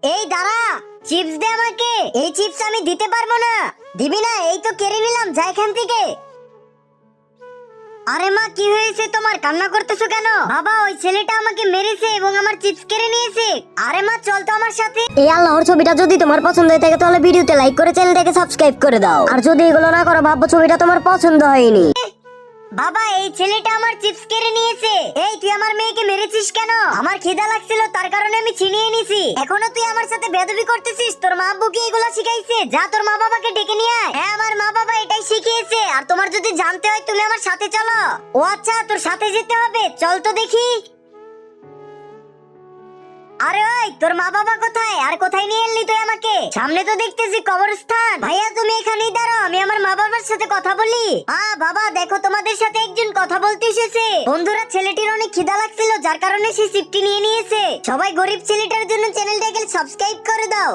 এই দাঁড়া, চিপস দে আমাকে। এই চিপস আমি দিতে পারবো না। দিবি না? এই তো কেড়ে নিলাম, যা এখান থেকে। আরে মা, কি হয়েছে তোমার? কান্না করতেছো কেন? বাবা, ওই ছেলেটা আমাকে মেরেছে এবং আমার চিপস কেড়ে নিয়েছে। আরে মা, চল তো আমার সাথে। এই আল্লাহর ছবিটা যদি তোমার পছন্দ হয়ে থাকে তাহলে ভিডিওতে লাইক করে চ্যানেলটাকে সাবস্ক্রাইব করে দাও। আর যদি এগুলো না করো ভাববো ছবিটা তোমার পছন্দ হয়নি। বাবা, এই ছেলেটা আমার চিপস কেড়ে নিয়েছে। এই তুই আমার মেয়েকে মেরেছিস কেন? আমার খিদা লাগছিল, তার কারণে আমি ছিনিয়ে নিছি। এখনো তুই আমার সাথে বেয়াদবি করতেছিস? তোর মা আব্বু কি এগুলো শিখাইছে? যা তোর মা বাবাকে ডেকে নিয়ে আয়। হ্যাঁ, আমার মা বাবা এটাই শিখিয়েছে। আর তোমার যদি জানতে হয় তুমি আমার সাথে চলো। ও আচ্ছা, তোর সাথে যেতে হবে, চল তো দেখি। আরে ওই, তোর মা বাবা কোথায়? আর কোথায় নিয়ে এলি তুই আমাকে? সামনে তো দেখতেছি কবরস্থান। ভাইয়া, তুমি এখানেই দাঁড়াও, আমি আমার মা বাবার সাথে কথা বলি। বাবা, দেখো তোমাদের সাথে একজন কথা বলতে এসেছে। বন্ধুরা, ছেলেটির অনেক খিদা লাগছিল, যার কারণে সে চিপটি নিয়ে নিয়েছে। সবাই গরিব ছেলেটার জন্য চ্যানেলটাকে সাবস্ক্রাইব করে দাও।